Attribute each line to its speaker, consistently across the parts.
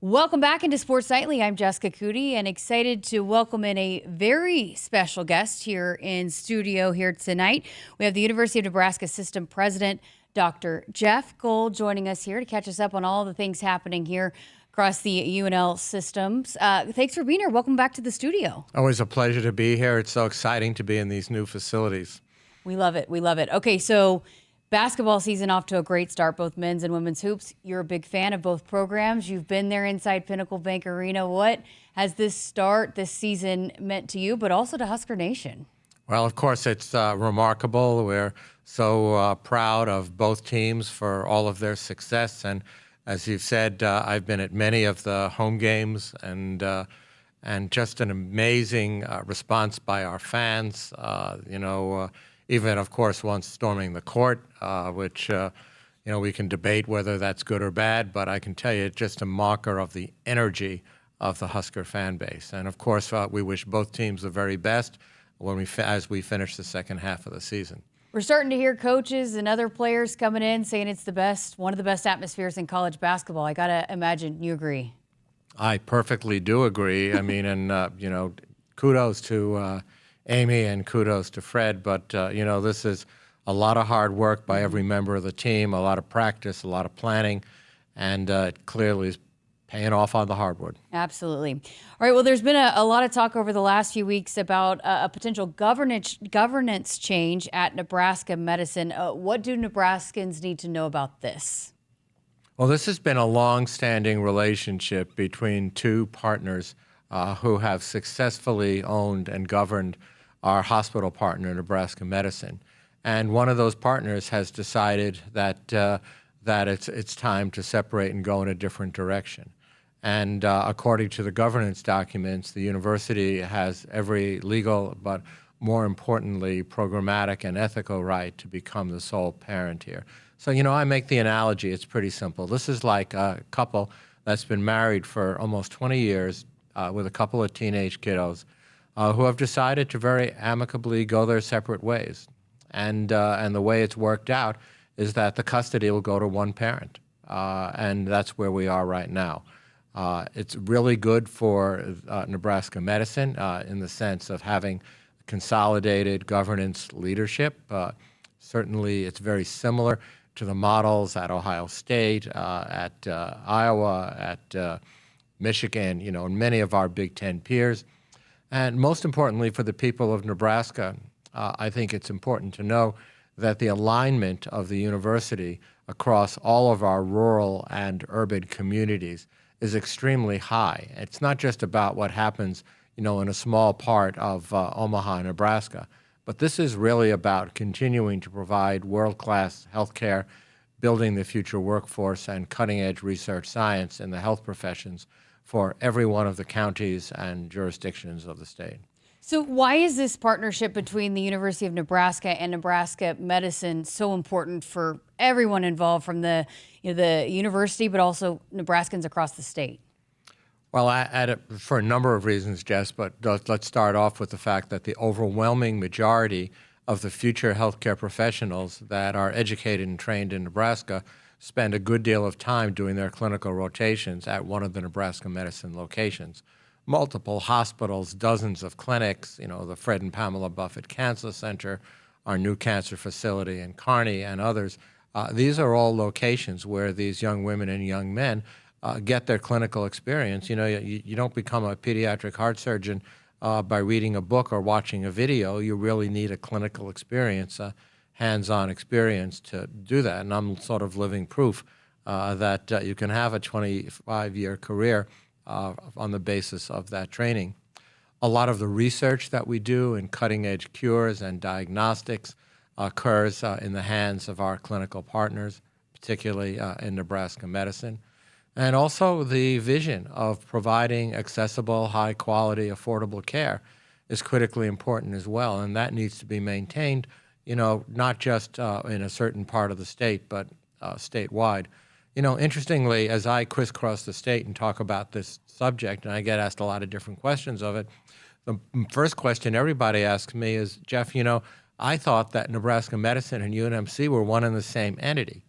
Speaker 1: Welcome back into Sports Nightly. I'm Jessica Coody and excited to welcome in a very special guest here in studio here tonight. We have the University of Nebraska System President, Dr. Jeff Gold, joining us here to catch us up on all the things happening here across the UNL systems. Thanks for being here. Welcome back to the studio.
Speaker 2: Always a pleasure to be here. It's so exciting to be in these new facilities.
Speaker 1: We love it. We love it. Okay, so basketball season off to a great start, both men's and women's hoops. You're a big fan of both programs. You've been there inside Pinnacle Bank Arena. What has this season meant to you, but also to Husker Nation?
Speaker 2: Well, of course, it's remarkable. We're so proud of both teams for all of their success. And as you've said, I've been at many of the home games and just an amazing response by our fans. Even, of course, once storming the court, which, we can debate whether that's good or bad, but I can tell you it's just a marker of the energy of the Husker fan base. And, of course, we wish both teams the very best as we finish the second half of the season.
Speaker 1: We're starting to hear coaches and other players coming in saying it's one of the best atmospheres in college basketball. I got to imagine you agree.
Speaker 2: I perfectly do agree. I mean, and, kudos to Amy and kudos to Fred, but this is a lot of hard work by every member of the team, a lot of practice, a lot of planning, and it clearly is paying off on the hardwood.
Speaker 1: Absolutely. All right, well, there's been a lot of talk over the last few weeks about a potential governance change at Nebraska Medicine. What do Nebraskans need to know about this?
Speaker 2: Well, this has been a long-standing relationship between two partners who have successfully owned and governed our hospital partner, Nebraska Medicine. And one of those partners has decided that it's time to separate and go in a different direction. And according to the governance documents, the university has every legal, but more importantly, programmatic and ethical right to become the sole parent here. So, I make the analogy, it's pretty simple. This is like a couple that's been married for almost 20 years with a couple of teenage kiddos who have decided to very amicably go their separate ways. And the way it's worked out is that the custody will go to one parent. And that's where we are right now. It's really good for Nebraska Medicine in the sense of having consolidated governance leadership. Certainly, it's very similar to the models at Ohio State, at Iowa, at Michigan, and many of our Big Ten peers. And most importantly, for the people of Nebraska, I think it's important to know that the alignment of the university across all of our rural and urban communities is extremely high. It's not just about what happens, in a small part of Omaha, Nebraska, but this is really about continuing to provide world-class healthcare, building the future workforce, and cutting-edge research science in the health professions for every one of the counties and jurisdictions of the state.
Speaker 1: So why is this partnership between the University of Nebraska and Nebraska Medicine so important for everyone involved, from the university, but also Nebraskans across the state?
Speaker 2: Well, for a number of reasons, Jess, but let's start off with the fact that the overwhelming majority of the future healthcare professionals that are educated and trained in Nebraska spend a good deal of time doing their clinical rotations at one of the Nebraska Medicine locations. Multiple hospitals, dozens of clinics, the Fred and Pamela Buffett Cancer Center, our new cancer facility in Kearney, and others. These are all locations where these young women and young men get their clinical experience. You don't become a pediatric heart surgeon by reading a book or watching a video. You really need a clinical experience, hands-on experience to do that. And I'm sort of living proof that you can have a 25-year career on the basis of that training. A lot of the research that we do in cutting-edge cures and diagnostics occurs in the hands of our clinical partners, particularly in Nebraska Medicine. And also the vision of providing accessible, high-quality, affordable care is critically important as well, and that needs to be maintained, not just in a certain part of the state, but statewide. Interestingly, as I crisscross the state and talk about this subject, and I get asked a lot of different questions of it, the first question everybody asks me is, Jeff, I thought that Nebraska Medicine and UNMC were one and the same entity.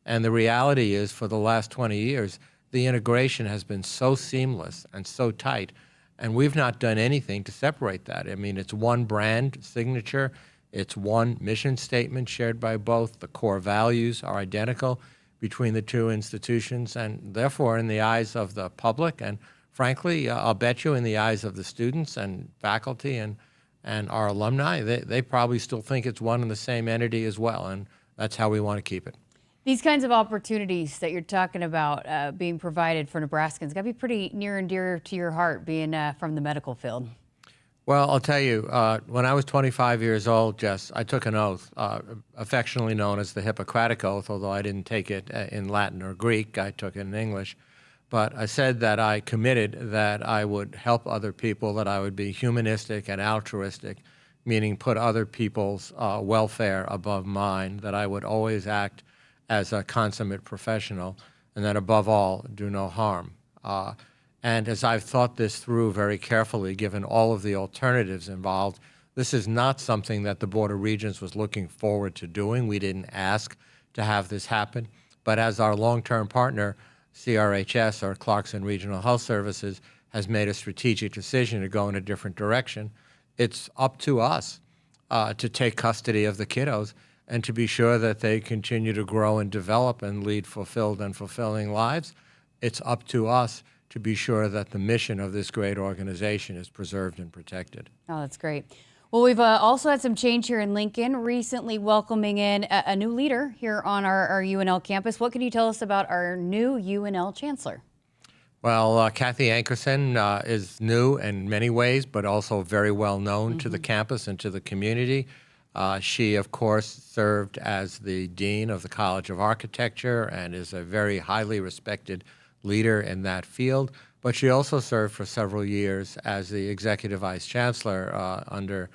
Speaker 2: And the reality is, for the last 20 years, the integration has been so seamless and so tight, and we've not done anything to separate that. I mean, it's one brand signature, it's one mission statement shared by both. The core values are identical between the two institutions, and therefore, in the eyes of the public, and frankly, I'll bet you in the eyes of the students and faculty and our alumni, they probably still think it's one and the same entity as well, and that's how we want to keep it.
Speaker 1: These kinds of opportunities that you're talking about being provided for Nebraskans got to be pretty near and dear to your heart, being from the medical field.
Speaker 2: Well, I'll tell you, when I was 25 years old, Jess, I took an oath, affectionately known as the Hippocratic Oath, although I didn't take it in Latin or Greek. I took it in English. But I said that I committed that I would help other people, that I would be humanistic and altruistic, meaning put other people's welfare above mine, that I would always act as a consummate professional, and that above all, do no harm. And as I've thought this through very carefully, given all of the alternatives involved, this is not something that the Board of Regents was looking forward to doing. We didn't ask to have this happen. But as our long-term partner, CRHS, or Clarkson Regional Health Services, has made a strategic decision to go in a different direction, it's up to us to take custody of the kiddos and to be sure that they continue to grow and develop and lead fulfilled and fulfilling lives. It's up to us to be sure that the mission of this great organization is preserved and protected.
Speaker 1: Oh, that's great. Well, we've also had some change here in Lincoln, recently welcoming in a new leader here on our UNL campus. What can you tell us about our new UNL chancellor?
Speaker 2: Well, Kathy Ankerson is new in many ways, but also very well known to the campus and to the community. She, of course, served as the dean of the College of Architecture and is a very highly respected leader in that field. But she also served for several years as the executive vice chancellor under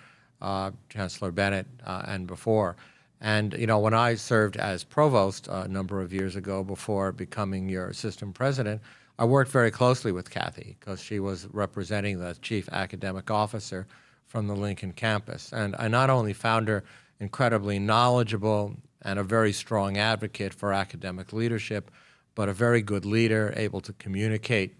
Speaker 2: Chancellor Bennett and before. And, you know, when I served as provost a number of years ago before becoming your assistant president, I worked very closely with Kathy because she was representing the chief academic officer from the Lincoln campus. And I not only found her incredibly knowledgeable and a very strong advocate for academic leadership, but a very good leader, able to communicate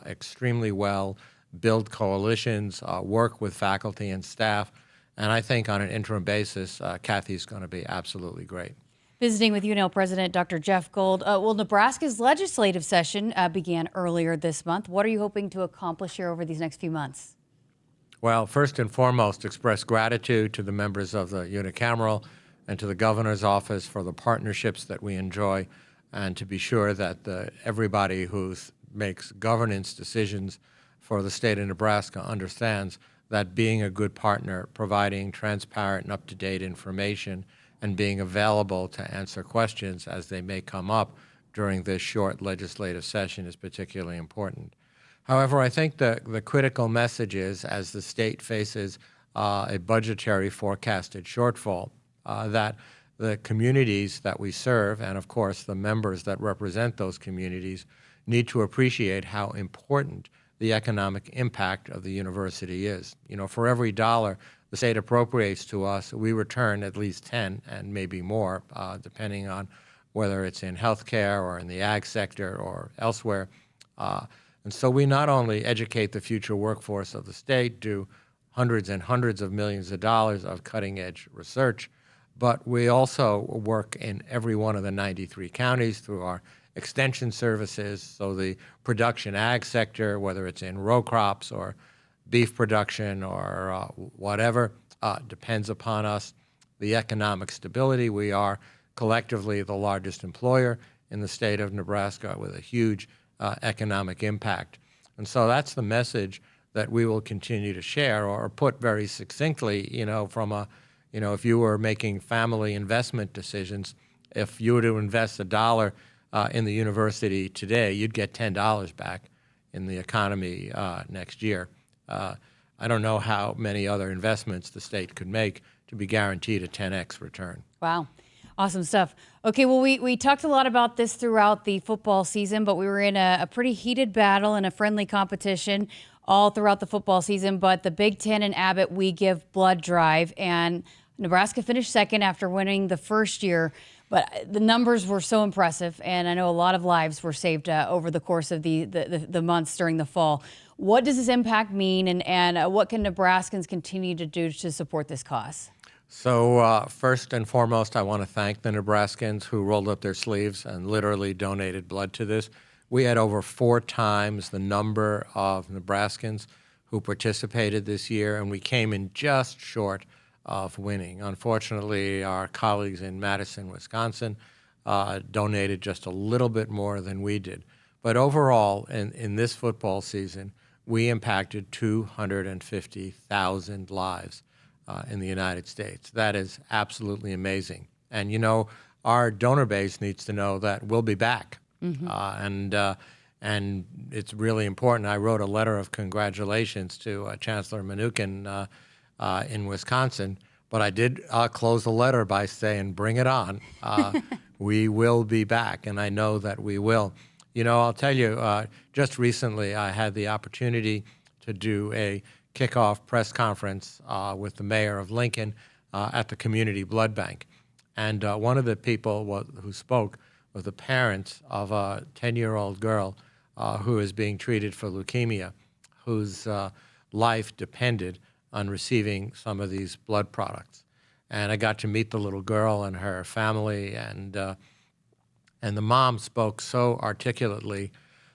Speaker 2: extremely well, build coalitions, work with faculty and staff. And I think on an interim basis, Kathy's going to be absolutely great.
Speaker 1: Visiting with UNL President Dr. Jeff Gold. Well, Nebraska's legislative session began earlier this month. What are you hoping to accomplish here over these next few months?
Speaker 2: Well, first and foremost, express gratitude to the members of the unicameral and to the governor's office for the partnerships that we enjoy, and to be sure that everybody who makes governance decisions for the state of Nebraska understands that being a good partner, providing transparent and up-to-date information, and being available to answer questions as they may come up during this short legislative session is particularly important. However, I think the critical message is, as the state faces a budgetary forecasted shortfall, that the communities that we serve, and of course the members that represent those communities, need to appreciate how important the economic impact of the university is. You know, for every dollar the state appropriates to us, we return at least 10 and maybe more, depending on whether it's in healthcare or in the ag sector or elsewhere. And so we not only educate the future workforce of the state, do hundreds and hundreds of millions of dollars of cutting-edge research, but we also work in every one of the 93 counties through our extension services. So the production ag sector, whether it's in row crops or beef production or whatever, depends upon us. The economic stability, we are collectively the largest employer in the state of Nebraska with a huge economic impact. And so that's the message that we will continue to share, or put very succinctly, you know, from a, you know, if you were making family investment decisions, if you were to invest $1 in the university today, you'd get $10 back in the economy next year. I don't know how many other investments the state could make to be guaranteed a 10x return.
Speaker 1: Wow. Awesome stuff. Okay, well, we talked a lot about this throughout the football season, but we were in a pretty heated battle and a friendly competition all throughout the football season. But the Big Ten and Abbott We Give blood drive, and Nebraska finished second after winning the first year. But the numbers were so impressive, and I know a lot of lives were saved over the course of the months during the fall. What does this impact mean, and what can Nebraskans continue to do to support this cause?
Speaker 2: So first and foremost, I want to thank the Nebraskans who rolled up their sleeves and literally donated blood to this. We had over 4 times the number of Nebraskans who participated this year, and we came in just short of winning. Unfortunately, our colleagues in Madison, Wisconsin, donated just a little bit more than we did. But overall, in this football season, we impacted 250,000 lives in the United States. That is absolutely amazing. And, you know, our donor base needs to know that we'll be back. And it's really important. I wrote a letter of congratulations to Chancellor Mnuchin in Wisconsin, but I did close the letter by saying, bring it on. We will be back, and I know that we will. You know, I'll tell you, just recently I had the opportunity to do a kickoff press conference with the mayor of Lincoln at the community blood bank. And one of the people who spoke was the parents of a 10-year-old girl who is being treated for leukemia, whose life depended on receiving some of these blood products. And I got to meet the little girl and her family, and the mom spoke so articulately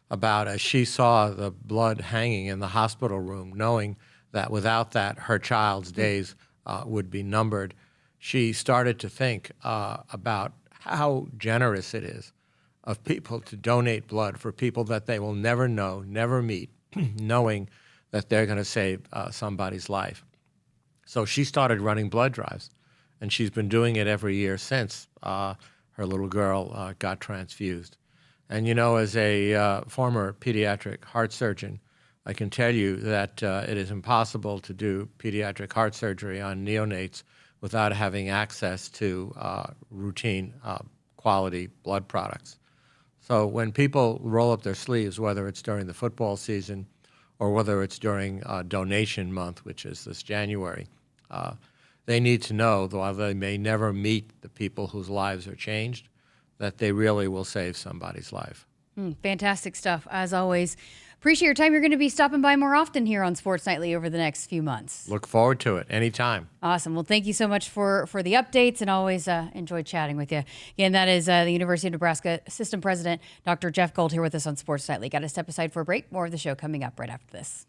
Speaker 2: about, as she saw the blood hanging in the hospital room, knowing that without that her child's days would be numbered. She started to think about how generous it is of people to donate blood for people that they will never know, never meet, knowing that they're going to save somebody's life. So she started running blood drives, and she's been doing it every year since her little girl got transfused. And you know, as a former pediatric heart surgeon, I can tell you that it is impossible to do pediatric heart surgery on neonates without having access to routine quality blood products. So when people roll up their sleeves, whether it's during the football season or whether it's during donation month, which is this January, they need to know, though they may never meet the people whose lives are changed, that they really will save somebody's life.
Speaker 1: Fantastic stuff, as always. Appreciate your time. You're going to be stopping by more often here on Sports Nightly over the next few months.
Speaker 2: Look forward to it anytime.
Speaker 1: Awesome. Well, thank you so much for the updates, and always enjoy chatting with you. Again, that is the University of Nebraska System President, Dr. Jeff Gold, here with us on Sports Nightly. Got to step aside for a break. More of the show coming up right after this.